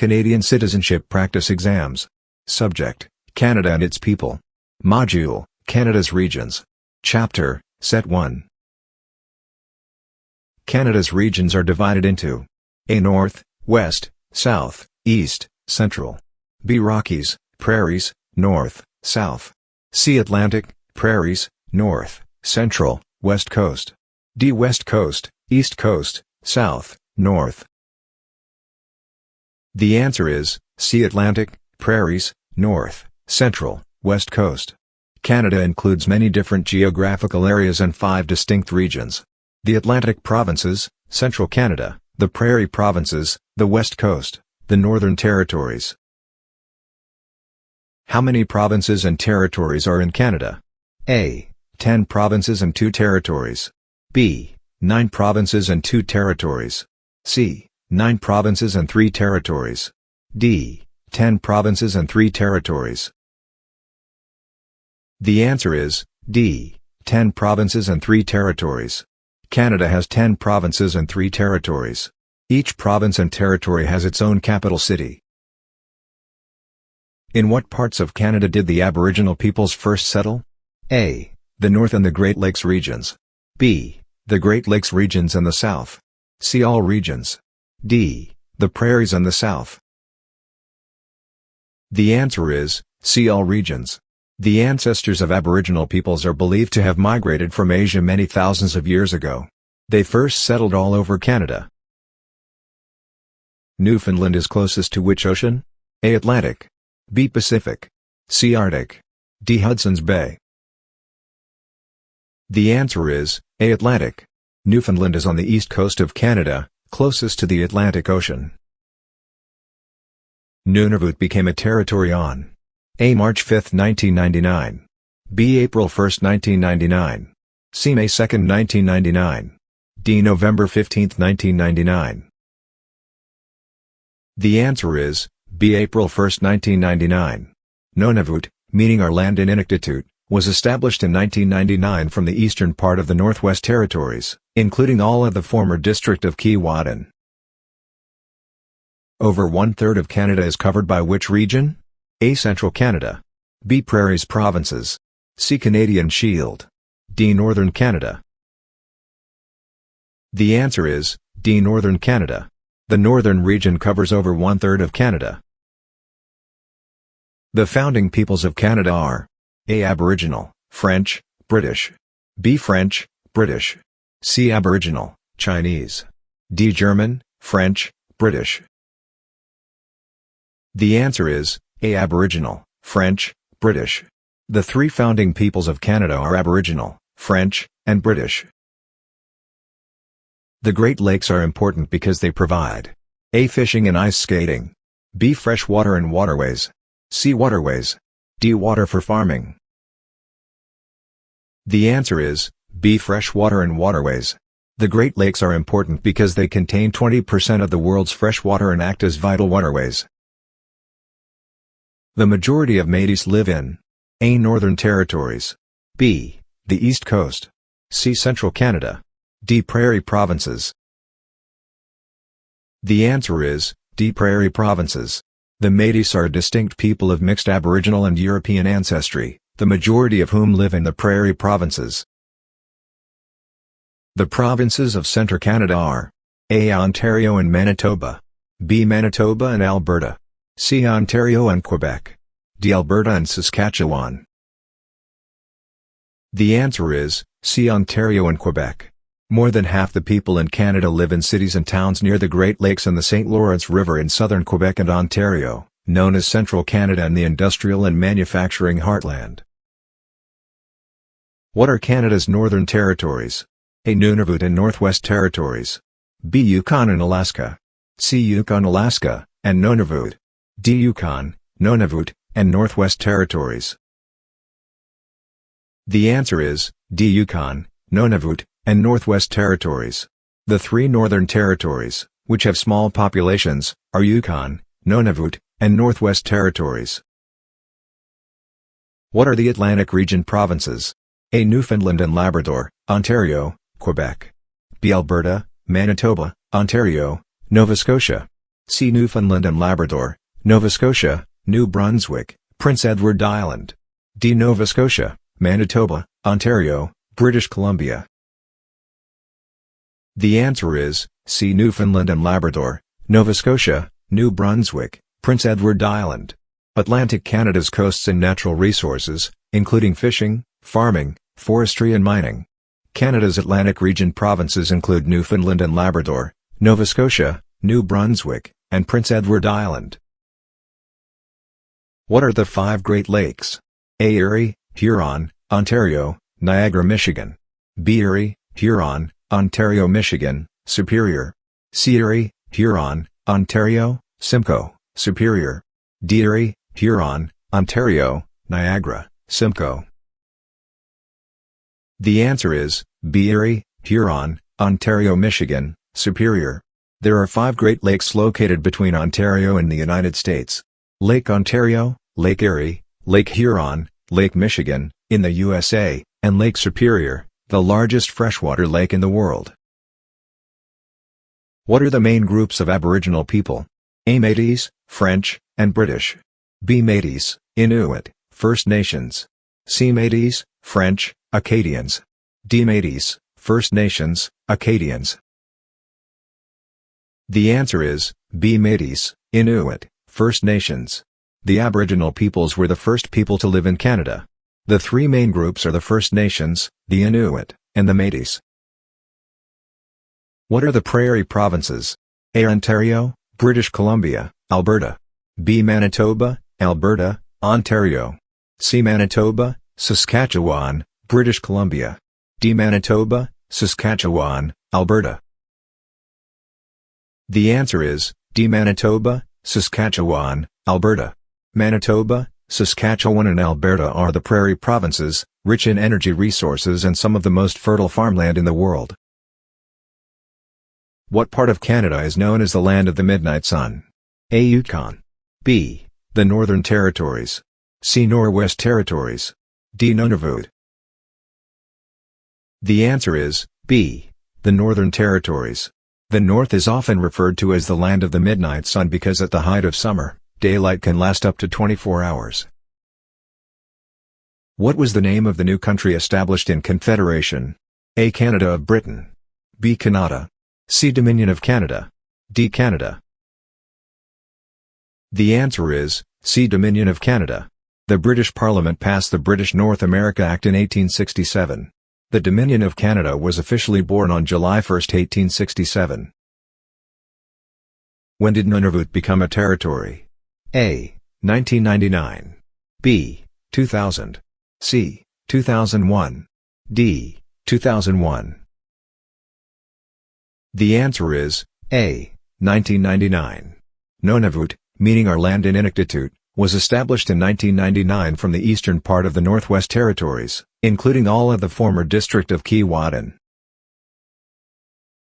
Canadian Citizenship Practice Exams. Subject: Canada and its people. Module: Canada's regions. Chapter: Set 1. Canada's regions are divided into A. North, West, South, East, Central. B. Rockies, Prairies, North, South. C. Atlantic, Prairies, North, Central, West Coast. D. West Coast, East Coast, South, North. The answer is C. Atlantic, Prairies, North, Central, West Coast. Canada includes many different geographical areas and 5 distinct regions: the Atlantic Provinces, Central Canada, the Prairie Provinces, the West Coast, the Northern Territories. How many provinces and territories are in Canada? A. 10 provinces and 2 territories. B. 9 provinces and 2 territories. C. 9 provinces and 3 territories. D. 10 provinces and 3 territories. The answer is D. 10 provinces and 3 territories. Canada has 10 provinces and 3 territories. Each province and territory has its own capital city. In what parts of Canada did the Aboriginal peoples first settle? A. The North and the Great Lakes regions. B. The Great Lakes regions and the South. C. All regions. D. The Prairies and the South. The answer is C. All regions. The ancestors of Aboriginal peoples are believed to have migrated from Asia many thousands of years ago. They first settled all over Canada. Newfoundland is closest to which ocean? A. Atlantic. B. Pacific. C. Arctic. D. Hudson's Bay. The answer is A. Atlantic. Newfoundland is on the east coast of Canada, closest to the Atlantic Ocean. Nunavut became a territory on A. March 5, 1999. B. April 1, 1999. C. May 2, 1999. D. November 15, 1999. The answer is B. April 1, 1999. Nunavut, meaning our land in Inuktitut, was established in 1999 from the eastern part of the Northwest Territories, including all of the former district of Keewatin. Over 1/3 of Canada is covered by which region? A. Central Canada. B. Prairies Provinces. C. Canadian Shield. D. Northern Canada. The answer is D. Northern Canada. The northern region covers over 1/3 of Canada. The founding peoples of Canada are A. Aboriginal, French, British. B. French, British. C. Aboriginal, Chinese. D. German, French, British. The answer is A. Aboriginal, French, British. The 3 founding peoples of Canada are Aboriginal, French, and British. The Great Lakes are important because they provide A. Fishing and ice skating. B. Fresh water and waterways. C. Waterways. D. Water for farming. The answer is B. Fresh water and waterways. The Great Lakes are important because they contain 20% of the world's fresh water and act as vital waterways. The majority of Métis live in A. Northern Territories. B. The East Coast. C. Central Canada. D. Prairie Provinces. The answer is D. Prairie Provinces. The Métis are a distinct people of mixed Aboriginal and European ancestry, the majority of whom live in the Prairie Provinces. The provinces of Central Canada are A. Ontario and Manitoba. B. Manitoba and Alberta. C. Ontario and Quebec. D. Alberta and Saskatchewan. The answer is C. Ontario and Quebec. More than half the people in Canada live in cities and towns near the Great Lakes and the St. Lawrence River in southern Quebec and Ontario, known as Central Canada and the industrial and manufacturing heartland. What are Canada's northern territories? A. Nunavut and Northwest Territories. B. Yukon and Alaska. C. Yukon, Alaska, and Nunavut. D. Yukon, Nunavut, and Northwest Territories. The answer is D. Yukon, Nunavut, and Northwest Territories. The 3 northern territories, which have small populations, are Yukon, Nunavut, and Northwest Territories. What are the Atlantic Region provinces? A. Newfoundland and Labrador, Ontario, Quebec. B. Alberta, Manitoba, Ontario, Nova Scotia. C. Newfoundland and Labrador, Nova Scotia, New Brunswick, Prince Edward Island. D. Nova Scotia, Manitoba, Ontario, British Columbia. The answer is C. Newfoundland and Labrador, Nova Scotia, New Brunswick, Prince Edward Island. Atlantic Canada's coasts and natural resources, including fishing, farming, forestry and mining. Canada's Atlantic region provinces include Newfoundland and Labrador, Nova Scotia, New Brunswick, and Prince Edward Island. What are the 5 Great Lakes? A. Erie, Huron, Ontario, Niagara, Michigan. B. Erie, Huron, Ontario, Michigan, Superior. C. Erie, Huron, Ontario, Simcoe, Superior. D. Erie, Huron, Ontario, Niagara, Simcoe. The answer is B. Erie, Huron, Ontario, Michigan, Superior. There are 5 Great Lakes located between Ontario and the United States. Lake Ontario, Lake Erie, Lake Huron, Lake Michigan, in the USA, and Lake Superior, the largest freshwater lake in the world. What are the main groups of Aboriginal people? A. Métis, French, and British. B. Métis, Inuit, First Nations. C. Métis, French, Acadians. D. Métis, First Nations, Acadians. The answer is B. Métis, Inuit, First Nations. The Aboriginal peoples were the first people to live in Canada. The 3 main groups are the First Nations, the Inuit, and the Métis. What are the Prairie Provinces? A. Ontario, British Columbia, Alberta. B. Manitoba, Alberta, Ontario. C. Manitoba, Saskatchewan, British Columbia. D. Manitoba, Saskatchewan, Alberta. The answer is D. Manitoba, Saskatchewan, Alberta. Manitoba, Saskatchewan and Alberta are the prairie provinces, rich in energy resources and some of the most fertile farmland in the world. What part of Canada is known as the Land of the Midnight Sun? A. Yukon. B. The Northern Territories. C. Northwest Territories. D. Nunavut. The answer is B. The Northern Territories. The North is often referred to as the Land of the Midnight Sun because at the height of summer, daylight can last up to 24 hours. What was the name of the new country established in Confederation? A. Canada of Britain. B. Canada. C. Dominion of Canada. D. Canada. The answer is C. Dominion of Canada. The British Parliament passed the British North America Act in 1867. The Dominion of Canada was officially born on July 1, 1867. When did Nunavut become a territory? A. 1999. B. 2000. C. 2001. D. 2001. The answer is A. 1999. Nunavut, meaning our land in Inuktitut, was established in 1999 from the eastern part of the Northwest Territories, including all of the former District of Keewatin.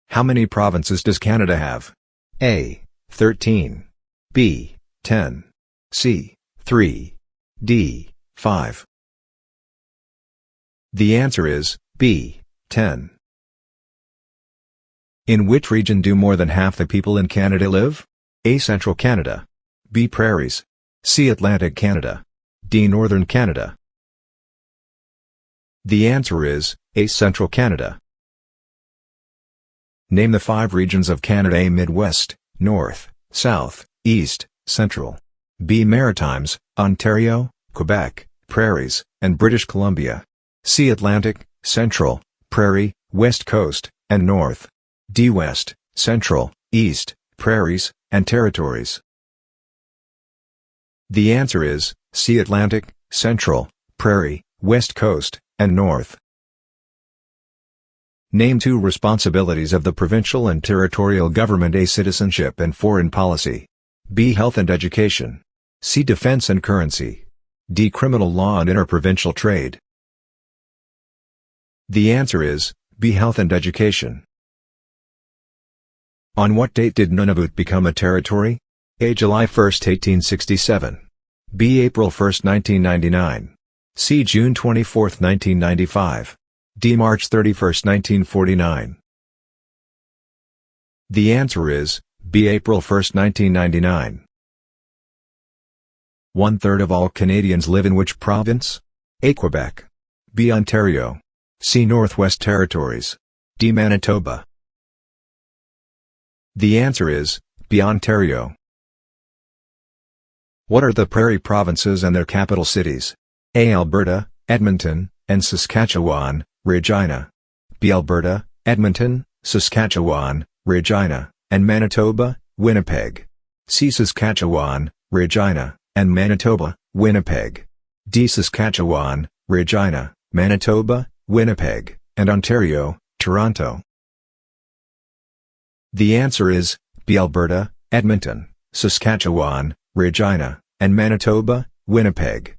How many provinces does Canada have? A. 13. B. 10. C. 3. D. 5. The answer is B. 10. In which region do more than half the people in Canada live? A. Central Canada. B. Prairies. C. Atlantic Canada. D. Northern Canada. The answer is A. Central Canada. Name the 5 regions of Canada. A. Midwest, North, South, East, Central. B. Maritimes, Ontario, Quebec, Prairies, and British Columbia. C. Atlantic, Central, Prairie, West Coast, and North. D. West, Central, East, Prairies, and Territories. The answer is C. Atlantic, Central, Prairie, West Coast, and North. Name 2 responsibilities of the provincial and territorial government. A. Citizenship and foreign policy. B. Health and education. C. Defense and currency. D. Criminal law and interprovincial trade. The answer is B. Health and education. On what date did Nunavut become a territory? A. July 1, 1867. B. April 1, 1999. C. June 24, 1995. D. March 31, 1949. The answer is B. April 1, 1999. 1/3 of all Canadians live in which province? A. Quebec. B. Ontario. C. Northwest Territories. D. Manitoba. The answer is B. Ontario. What are the Prairie Provinces and their capital cities? A. Alberta, Edmonton, and Saskatchewan, Regina. B. Alberta, Edmonton, Saskatchewan, Regina, and Manitoba, Winnipeg. C. Saskatchewan, Regina, and Manitoba, Winnipeg. D. Saskatchewan, Regina, Manitoba, Winnipeg, and Ontario, Toronto. The answer is B. Alberta, Edmonton, Saskatchewan, Regina, and Manitoba, Winnipeg.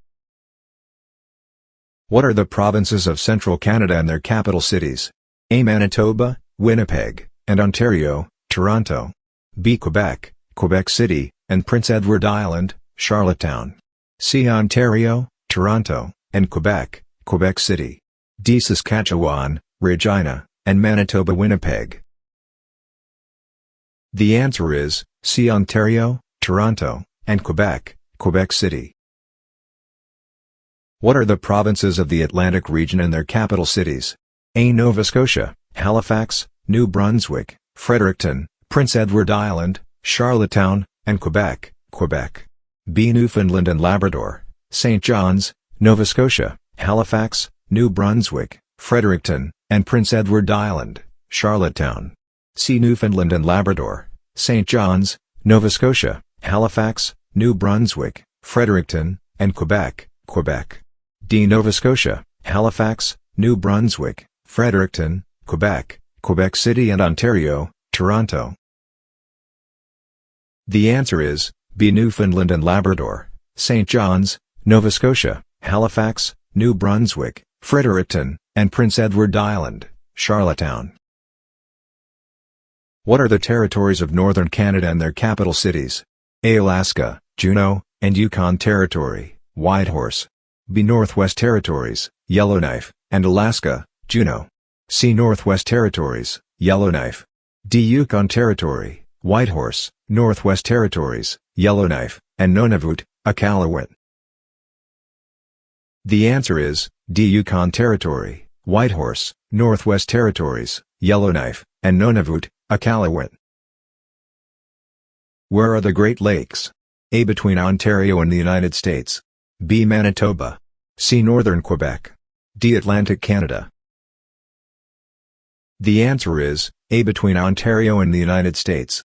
What are the provinces of central Canada and their capital cities? A. Manitoba, Winnipeg, and Ontario, Toronto. B. Quebec, Quebec City, and Prince Edward Island, Charlottetown. C. Ontario, Toronto, and Quebec, Quebec City. D. Saskatchewan, Regina, and Manitoba, Winnipeg. The answer is C. Ontario, Toronto, and Quebec, Quebec City. What are the provinces of the Atlantic region and their capital cities? A. Nova Scotia, Halifax, New Brunswick, Fredericton, Prince Edward Island, Charlottetown, and Quebec, Quebec. B. Newfoundland and Labrador, St. John's, Nova Scotia, Halifax, New Brunswick, Fredericton, and Prince Edward Island, Charlottetown. C. Newfoundland and Labrador, St. John's, Nova Scotia, Halifax, New Brunswick, Fredericton, and Quebec, Quebec. D. Nova Scotia, Halifax, New Brunswick, Fredericton, Quebec, Quebec City, and Ontario, Toronto. The answer is B. Newfoundland and Labrador, St. John's, Nova Scotia, Halifax, New Brunswick, Fredericton, and Prince Edward Island, Charlottetown. What are the territories of northern Canada and their capital cities? A. Alaska, Juneau, and Yukon Territory, Whitehorse. B. Northwest Territories, Yellowknife, and Alaska, Juneau. C. Northwest Territories, Yellowknife. D. Yukon Territory, Whitehorse, Northwest Territories, Yellowknife, and Nunavut, Iqaluit. The answer is D. Yukon Territory, Whitehorse, Northwest Territories, Yellowknife, and Nunavut, Iqaluit. Where are the Great Lakes? A. Between Ontario and the United States. B. Manitoba. C. Northern Quebec. D. Atlantic Canada. The answer is A. Between Ontario and the United States.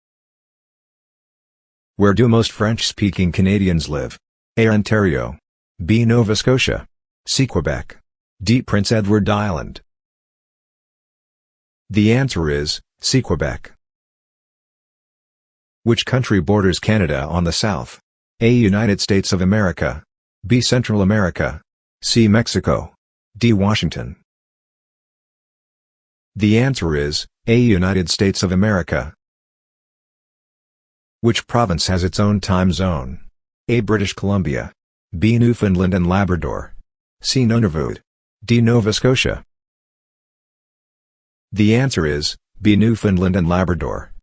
Where do most French-speaking Canadians live? A. Ontario. B. Nova Scotia. C. Quebec. D. Prince Edward Island. The answer is C. Quebec. Which country borders Canada on the south? A. United States of America. B. Central America. C. Mexico. D. Washington. The answer is A. United States of America. Which province has its own time zone? A. British Columbia. B. Newfoundland and Labrador. C. Nunavut. D. Nova Scotia. The answer is B. Newfoundland and Labrador.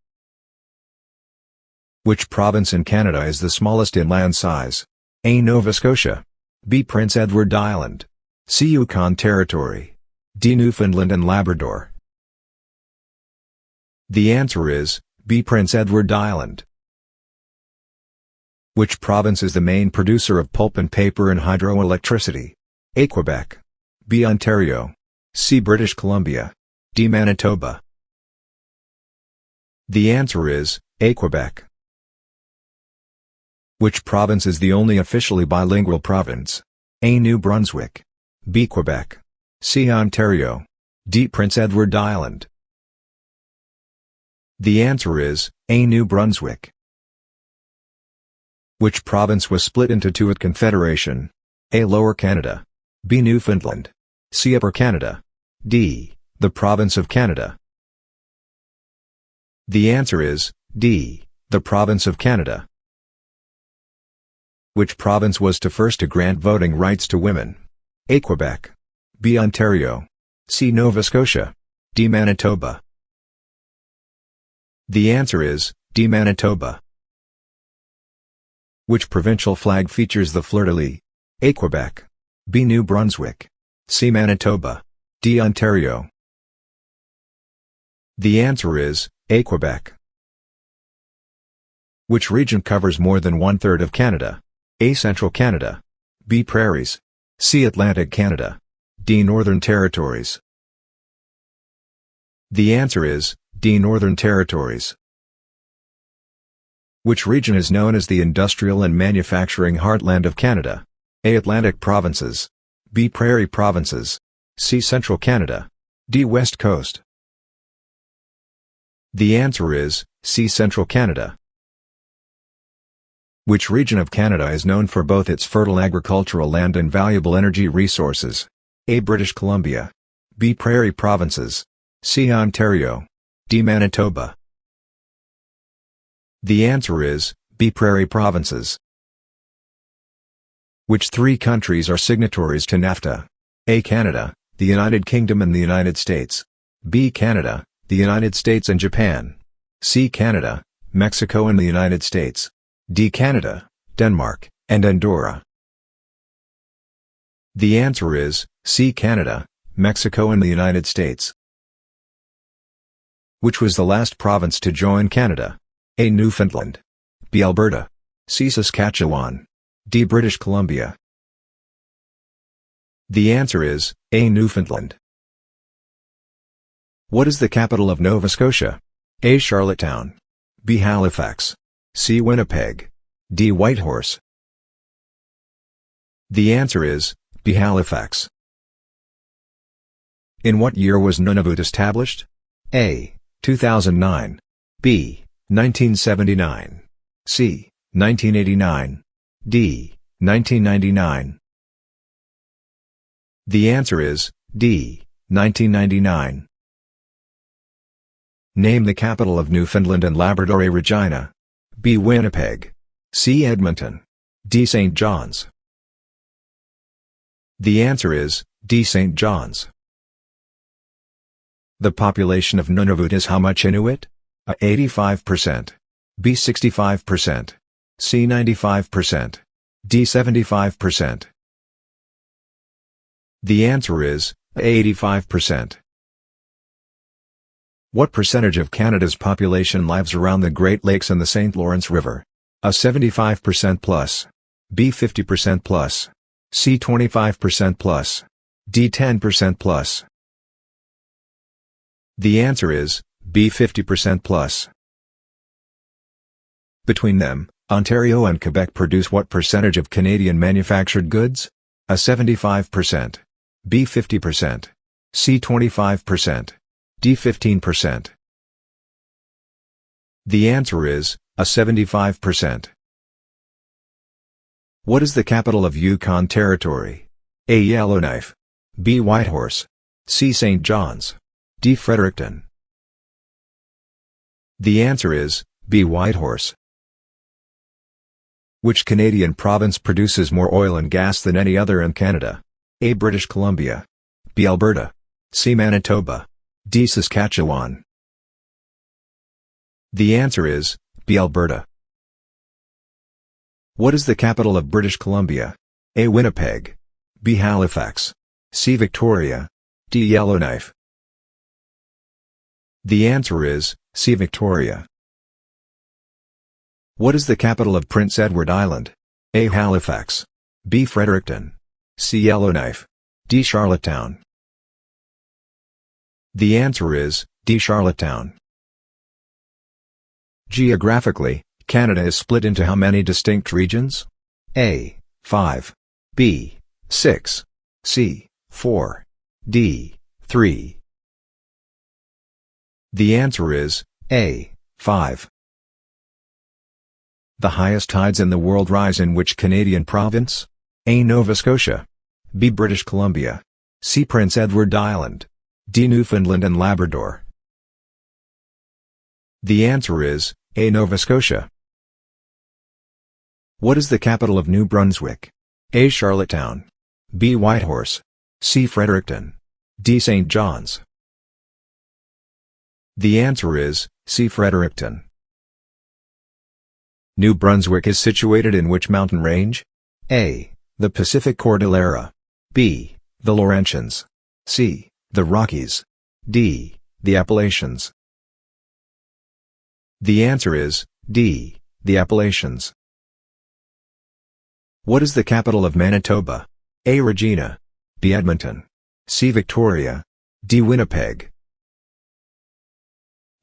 Which province in Canada is the smallest in land size? A. Nova Scotia. B. Prince Edward Island. C. Yukon Territory. D. Newfoundland and Labrador. The answer is B. Prince Edward Island. Which province is the main producer of pulp and paper and hydroelectricity? A. Quebec. B. Ontario. C. British Columbia. D. Manitoba. The answer is A. Quebec. Which province is the only officially bilingual province? A. New Brunswick. B. Quebec. C. Ontario. D. Prince Edward Island. The answer is A. New Brunswick. Which province was split into two at Confederation? A. Lower Canada. B. Newfoundland. C. Upper Canada. D. The Province of Canada. The answer is D. The Province of Canada. Which province was to first to grant voting rights to women? A. Quebec. B. Ontario. C. Nova Scotia. D. Manitoba. The answer is D. Manitoba. Which provincial flag features the fleur-de-lis? A. Quebec. B. New Brunswick. C. Manitoba. D. Ontario. The answer is A. Quebec. Which region covers more than one-third of Canada? A. Central Canada. B. Prairies. C. Atlantic Canada. D. Northern Territories. The answer is D. Northern Territories. Which region is known as the industrial and manufacturing heartland of Canada? A. Atlantic Provinces. B. Prairie Provinces. C. Central Canada. D. West Coast. The answer is C. Central Canada. Which region of Canada is known for both its fertile agricultural land and valuable energy resources? A. British Columbia. B. Prairie Provinces. C. Ontario. D. Manitoba. The answer is B. Prairie Provinces. Which three countries are signatories to Nafta? A. Canada, the United Kingdom and the United States. B. Canada, the United States and Japan. C. Canada, Mexico and the United States. D. Canada, Denmark, and Andorra. The answer is C. Canada, Mexico and the United States. Which was the last province to join Canada? A. Newfoundland. B. Alberta. C. Saskatchewan. D. British Columbia. The answer is A. Newfoundland. What is the capital of Nova Scotia? A. Charlottetown. B. Halifax. C. Winnipeg. D. Whitehorse. The answer is B. Halifax. In what year was Nunavut established? A. 2009. B. 1979. C. 1989. D. 1999. The answer is D. 1999. Name the capital of Newfoundland and Labrador. A. Regina. B. Winnipeg. C. Edmonton. D. St. John's. The answer is D. St. John's. The population of Nunavut is how much Inuit? A. 85%. B. 65%. C. 95%. D. 75%. The answer is A. 85%. What percentage of Canada's population lives around the Great Lakes and the St. Lawrence River? A. 75% plus. B. 50% plus. C. 25% plus. D. 10% plus. The answer is B. 50% plus. Between them, Ontario and Quebec produce what percentage of Canadian manufactured goods? A. 75%. B. 50%. C. 25%. D. 15%. The answer is A. 75%. What is the capital of Yukon Territory? A. Yellowknife. B. Whitehorse. C. St. John's. D. Fredericton. The answer is B. Whitehorse. Which Canadian province produces more oil and gas than any other in Canada? A. British Columbia. B. Alberta. C. Manitoba. D. Saskatchewan. The answer is B. Alberta. What is the capital of British Columbia? A. Winnipeg. B. Halifax. C. Victoria. D. Yellowknife. The answer is C. Victoria. What is the capital of Prince Edward Island? A. Halifax. B. Fredericton. C. Yellowknife. D. Charlottetown. The answer is D. Charlottetown. Geographically, Canada is split into how many distinct regions? A. 5. B. 6. C. 4. D. 3. The answer is A. 5. The highest tides in the world rise in which Canadian province? A. Nova Scotia. B. British Columbia. C. Prince Edward Island. D. Newfoundland and Labrador. The answer is A. Nova Scotia. What is the capital of New Brunswick? A. Charlottetown. B. Whitehorse. C. Fredericton. D. St. John's. The answer is C. Fredericton. New Brunswick is situated in which mountain range? A. The Pacific Cordillera. B. The Laurentians. C. The Rockies. D. The Appalachians. The answer is D. The Appalachians. What is the capital of Manitoba? A. Regina. B. Edmonton. C. Victoria. D. Winnipeg.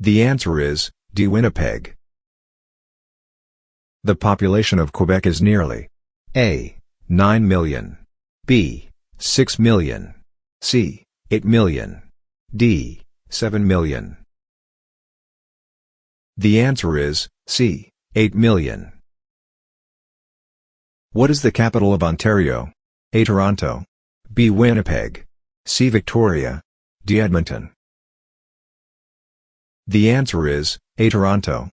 The answer is D. Winnipeg. The population of Quebec is nearly A. 9 million. B. 6 million. C. 8 million. D. 7 million. The answer is C. 8 million. What is the capital of Ontario? A. Toronto. B. Winnipeg. C. Victoria. D. Edmonton. The answer is A. Toronto.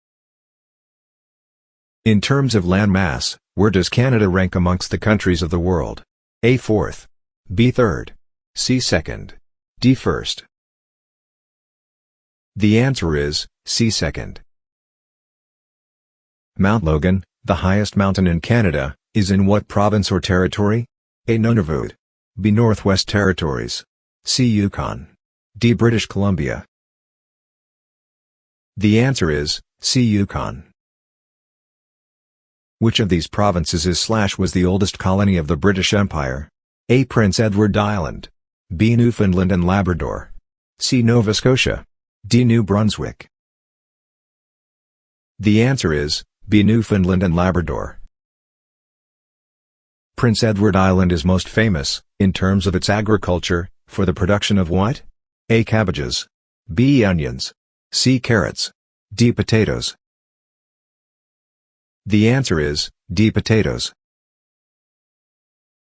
In terms of land mass, where does Canada rank amongst the countries of the world? A. 4th. B. 3rd. C. 2nd. D. 1st. The answer is C. 2nd. Mount Logan, the highest mountain in Canada, is in what province or territory? A. Nunavut. B. Northwest Territories. C. Yukon. D. British Columbia. The answer is C. Yukon. Which of these provinces was the oldest colony of the British Empire? A. Prince Edward Island. B. Newfoundland and Labrador. C. Nova Scotia. D. New Brunswick. The answer is B. Newfoundland and Labrador. Prince Edward Island is most famous, in terms of its agriculture, for the production of what? A. Cabbages. B. Onions. C. Carrots. D. Potatoes. The answer is D. Potatoes.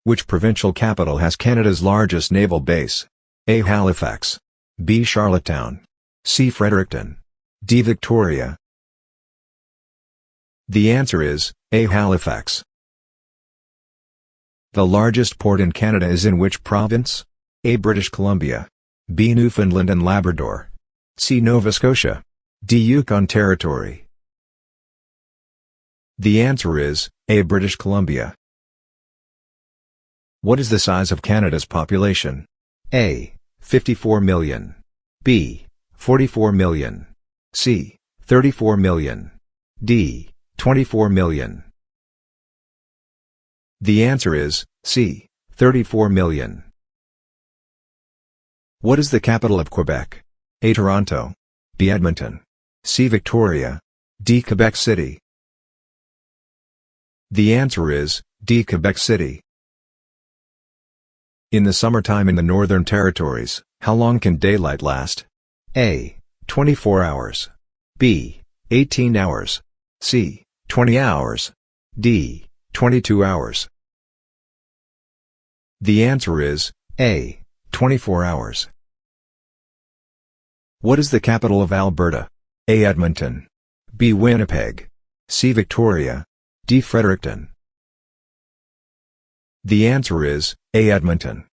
Which provincial capital has Canada's largest naval base? A. Halifax. B. Charlottetown. C. Fredericton. D. Victoria. The answer is A. Halifax. The largest port in Canada is in which province? A. British Columbia. B. Newfoundland and Labrador. C. Nova Scotia. D. Yukon Territory. The answer is A. British Columbia. What is the size of Canada's population? A. 54 million. B. 44 million. C. 34 million. D. 24 million. The answer is C. 34 million. What is the capital of Quebec? A. Toronto. B. Edmonton. C. Victoria. D. Quebec City. The answer is D. Quebec City. In the summertime in the Northern Territories, how long can daylight last? A. 24 hours. B. 18 hours. C. 20 hours. D. 22 hours. The answer is A. 24 hours. What is the capital of Alberta? A. Edmonton. B. Winnipeg. C. Victoria. D. Fredericton. The answer is A. Edmonton.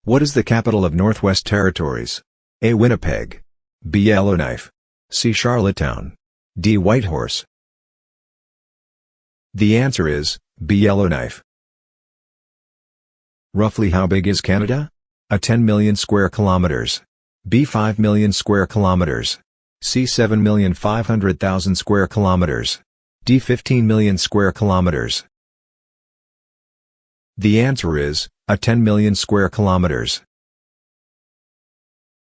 What is the capital of Northwest Territories? A. Winnipeg. B. Yellowknife. C. Charlottetown. D. Whitehorse. The answer is B. Yellowknife. Roughly how big is Canada? A. 10 million square kilometers. B. 5 million square kilometers. C. 7,500,000 square kilometers. D. 15 million square kilometers. The answer is A. 10 million square kilometers.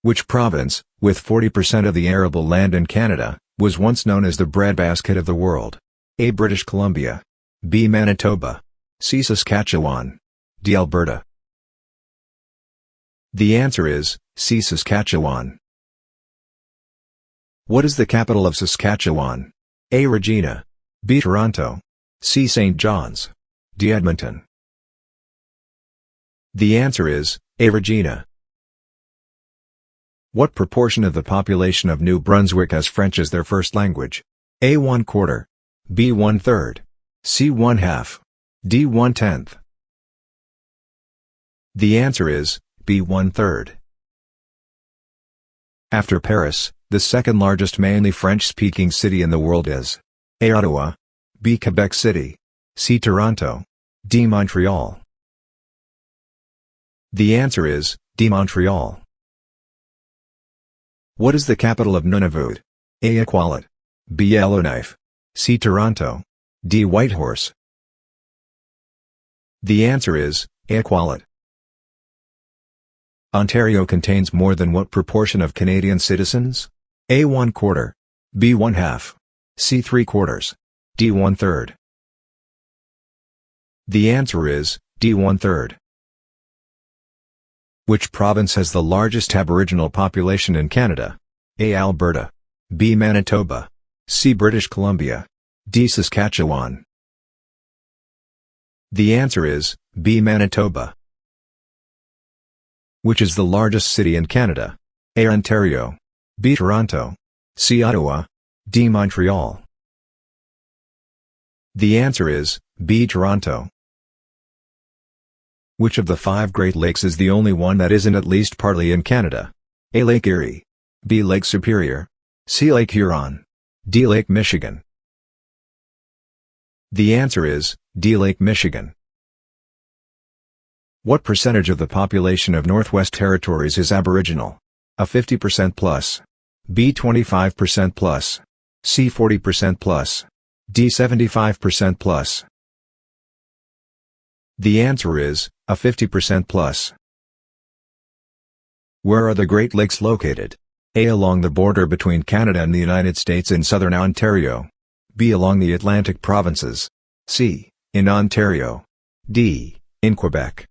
Which province, with 40% of the arable land in Canada, was once known as the breadbasket of the world? A. British Columbia. B. Manitoba. C. Saskatchewan. D. Alberta. The answer is C. Saskatchewan. What is the capital of Saskatchewan? A. Regina. B. Toronto. C. St. John's. D. Edmonton. The answer is A. Regina. What proportion of the population of New Brunswick has French as their first language? A. 1/4. B. 1/3. C. 1/2. D. 1/10. The answer is B. 1/3. After Paris, the second largest mainly French-speaking city in the world is A. Ottawa, B. Quebec City, C. Toronto, D. Montreal. The answer is D. Montreal. What is the capital of Nunavut? A. Iqaluit, B. Yellowknife, C. Toronto, D. Whitehorse. The answer is A. Iqaluit. Ontario contains more than what proportion of Canadian citizens? A. 1/4, B. 1/2, C. 3/4, D. 1/3. The answer is D. 1/3. Which province has the largest Aboriginal population in Canada? A. Alberta, B. Manitoba, C. British Columbia, D. Saskatchewan. The answer is B. Manitoba. Which is the largest city in Canada? A. Ontario, B. Toronto, C. Ottawa, D. Montreal. The answer is B. Toronto. Which of the 5 Great Lakes is the only one that isn't at least partly in Canada? A. Lake Erie, B. Lake Superior, C. Lake Huron, D. Lake Michigan. The answer is D. Lake Michigan. What percentage of the population of Northwest Territories is Aboriginal? A. 50% plus, B. 25% plus, C. 40% plus, D. 75% plus. The answer is A. 50% plus. Where are the Great Lakes located? A. Along the border between Canada and the United States in southern Ontario, B. Along the Atlantic provinces, C. In Ontario, D. In Quebec.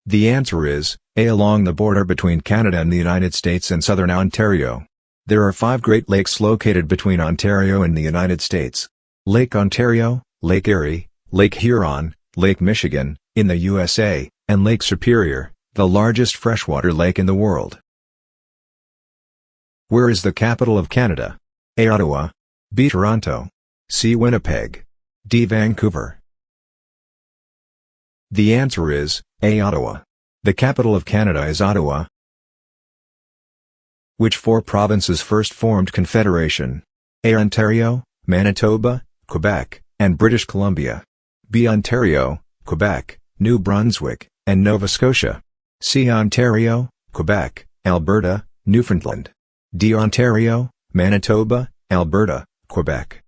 The answer is A. Along the border between Canada and the United States in southern Ontario. There are 5 Great Lakes located between Ontario and the United States: Lake Ontario, Lake Erie, Lake Huron, Lake Michigan, in the USA, and Lake Superior, the largest freshwater lake in the world. Where is the capital of Canada? A. Ottawa, B. Toronto, C. Winnipeg, D. Vancouver. The answer is A. Ottawa. The capital of Canada is Ottawa. Which 4 provinces first formed Confederation? A. Ontario, Manitoba, Quebec, and British Columbia, B. Ontario, Quebec, New Brunswick, and Nova Scotia, C. Ontario, Quebec, Alberta, Newfoundland, D. Ontario, Manitoba, Alberta, Quebec.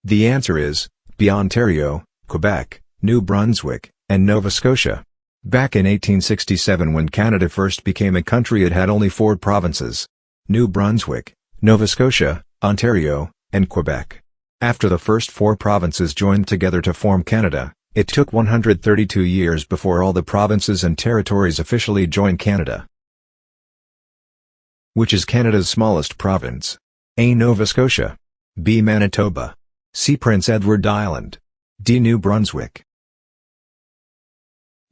The answer is B. Ontario, Quebec, New Brunswick, and Nova Scotia. Back in 1867, when Canada first became a country, it had only 4 provinces: New Brunswick, Nova Scotia, Ontario, and Quebec. After the first 4 provinces joined together to form Canada, it took 132 years before all the provinces and territories officially joined Canada. Which is Canada's smallest province? A. Nova Scotia, B. Manitoba, C. Prince Edward Island, D. New Brunswick.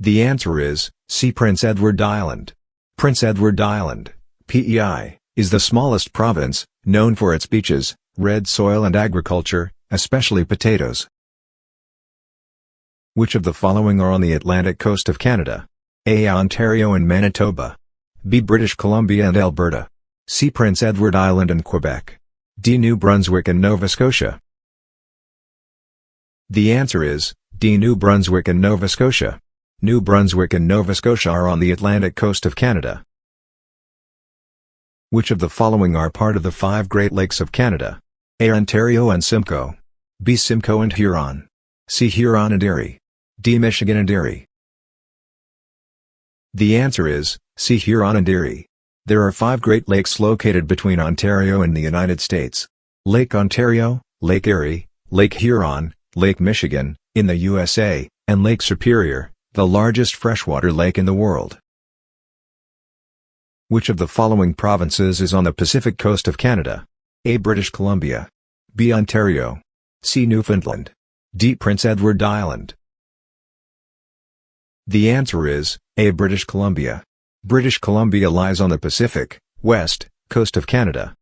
The answer is C. Prince Edward Island. Prince Edward Island, PEI, is the smallest province, known for its beaches, red soil and agriculture, especially potatoes. Which of the following are on the Atlantic coast of Canada? A. Ontario and Manitoba, B. British Columbia and Alberta, C. Prince Edward Island and Quebec, D. New Brunswick and Nova Scotia. The answer is D. New Brunswick and Nova Scotia. New Brunswick and Nova Scotia are on the Atlantic coast of Canada. Which of the following are part of the 5 Great Lakes of Canada? A. Ontario and Simcoe, B. Simcoe and Huron, C. Huron and Erie, D. Michigan and Erie. The answer is C. Huron and Erie. There are 5 Great Lakes located between Ontario and the United States: Lake Ontario, Lake Erie, Lake Huron, Lake Michigan, in the USA, and Lake Superior, the largest freshwater lake in the world. Which of the following provinces is on the Pacific coast of Canada? A. British Columbia, B. Ontario, C. Newfoundland, D. Prince Edward Island. The answer is A. British Columbia. British Columbia lies on the Pacific west coast of Canada.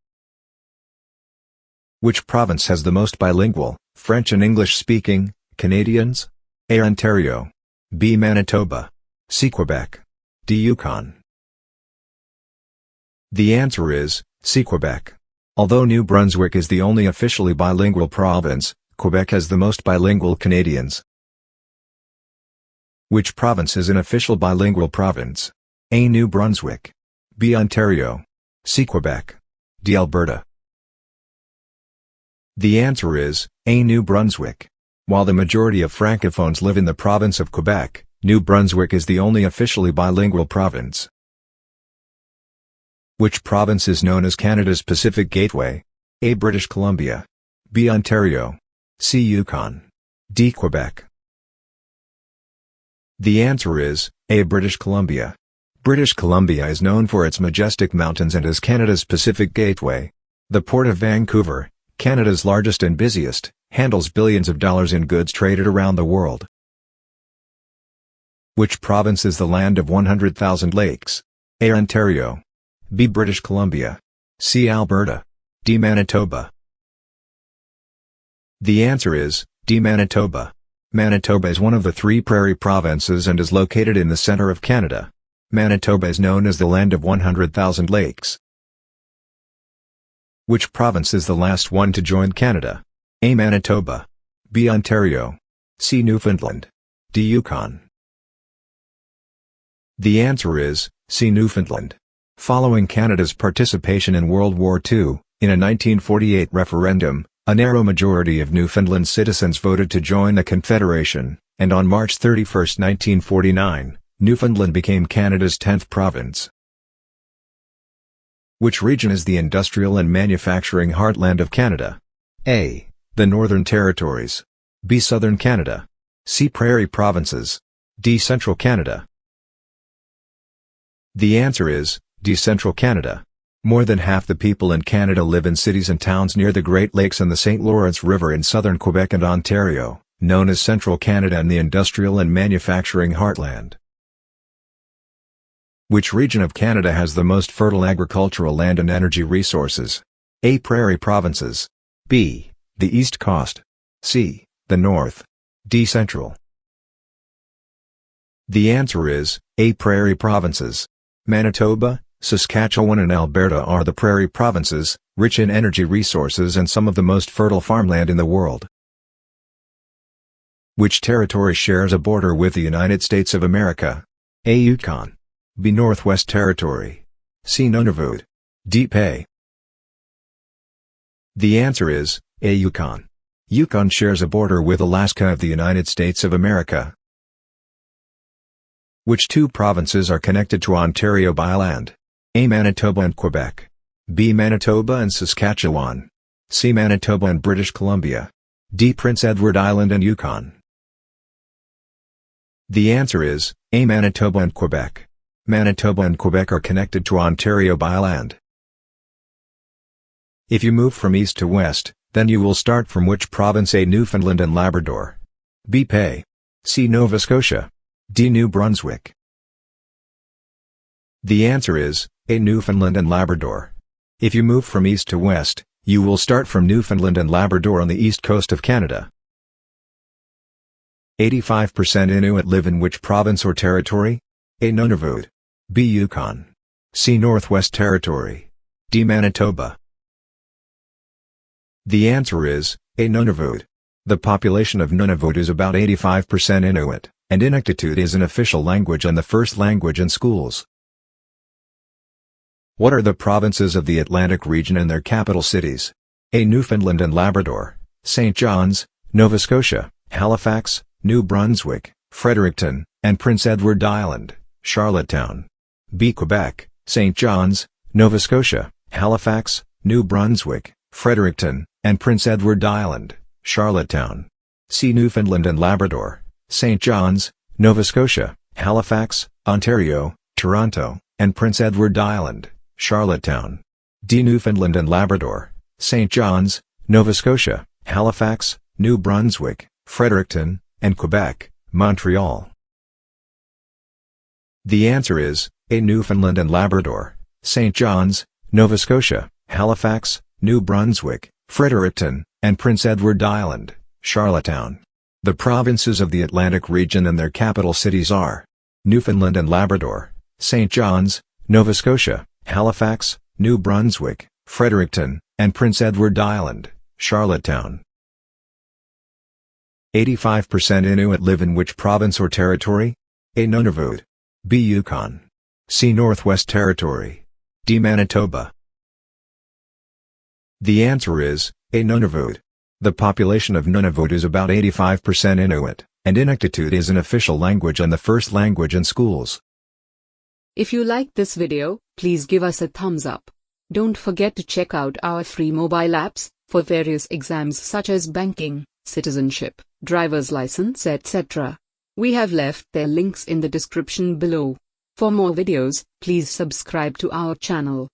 Which province has the most bilingual, French and English-speaking, Canadians? A. Ontario, B. Manitoba, C. Quebec, D. Yukon. The answer is C. Quebec. Although New Brunswick is the only officially bilingual province, Quebec has the most bilingual Canadians. Which province is an official bilingual province? A. New Brunswick. B. Ontario. C. Quebec. D. Alberta. The answer is A. New Brunswick. While the majority of francophones live in the province of Quebec, New Brunswick is the only officially bilingual province. Which province is known as Canada's Pacific Gateway? A. British Columbia. B. Ontario. C. Yukon. D. Quebec. The answer is A. British Columbia. British Columbia is known for its majestic mountains and is Canada's Pacific Gateway. The Port of Vancouver, Canada's largest and busiest, handles billions of dollars in goods traded around the world. Which province is the land of 100,000 lakes? A. Ontario. B. British Columbia. C. Alberta. D. Manitoba. The answer is D. Manitoba. Manitoba is one of the 3 prairie provinces and is located in the center of Canada. Manitoba is known as the land of 100,000 lakes. Which province is the last one to join Canada? A. Manitoba. B. Ontario. C. Newfoundland. D. Yukon. The answer is C. Newfoundland. Following Canada's participation in World War II, in a 1948 referendum, a narrow majority of Newfoundland citizens voted to join the Confederation, and on March 31, 1949, Newfoundland became Canada's 10th province. Which region is the industrial and manufacturing heartland of Canada? A. The Northern Territories. B. Southern Canada. C. Prairie Provinces. D. Central Canada. The answer is D. Central Canada. More than half the people in Canada live in cities and towns near the Great Lakes and the St. Lawrence River in southern Quebec and Ontario, known as Central Canada and the industrial and manufacturing heartland. Which region of Canada has the most fertile agricultural land and energy resources? A. Prairie Provinces. B. The East Coast. C. The North. D. Central. The answer is A. Prairie Provinces. Manitoba, Saskatchewan and Alberta are the prairie provinces, rich in energy resources and some of the most fertile farmland in the world. Which territory shares a border with the United States of America? A. Yukon. B. Northwest Territory. C. Nunavut. D. Pei. The answer is A. Yukon. Yukon shares a border with Alaska of the United States of America. Which 2 provinces are connected to Ontario by land? A. Manitoba and Quebec. B. Manitoba and Saskatchewan. C. Manitoba and British Columbia. D. Prince Edward Island and Yukon. The answer is A. Manitoba and Quebec. Manitoba and Quebec are connected to Ontario by land. If you move from east to west, then you will start from which province? A. Newfoundland and Labrador. B. Pei. C. Nova Scotia. D. New Brunswick. The answer is A. Newfoundland and Labrador. If you move from east to west, you will start from Newfoundland and Labrador on the east coast of Canada. 85% Inuit live in which province or territory? A. Nunavut. B. Yukon. C. Northwest Territory. D. Manitoba. The answer is A. Nunavut. The population of Nunavut is about 85% Inuit, and Inuktitut is an official language and the first language in schools. What are the provinces of the Atlantic region and their capital cities? A. Newfoundland and Labrador, St. John's, Nova Scotia, Halifax, New Brunswick, Fredericton, and Prince Edward Island, Charlottetown. B. Quebec, St. John's, Nova Scotia, Halifax, New Brunswick, Fredericton, and Prince Edward Island, Charlottetown. C. Newfoundland and Labrador, St. John's, Nova Scotia, Halifax, Ontario, Toronto, and Prince Edward Island, Charlottetown. D. Newfoundland and Labrador, St. John's, Nova Scotia, Halifax, New Brunswick, Fredericton, and Quebec, Montreal. The answer is A. Newfoundland and Labrador, St. John's, Nova Scotia, Halifax, New Brunswick, Fredericton, and Prince Edward Island, Charlottetown. The provinces of the Atlantic region and their capital cities are Newfoundland and Labrador, St. John's, Nova Scotia, Halifax, New Brunswick, Fredericton, and Prince Edward Island, Charlottetown. 85% Inuit live in which province or territory? A. Nunavut. B. Yukon. C. Northwest Territory. D. Manitoba. The answer is A. Nunavut. The population of Nunavut is about 85% Inuit, and Inuktitut is an official language and the first language in schools. If you liked this video, please give us a thumbs up. Don't forget to check out our free mobile apps for various exams such as banking, citizenship, driver's license, etc. We have left their links in the description below. For more videos, please subscribe to our channel.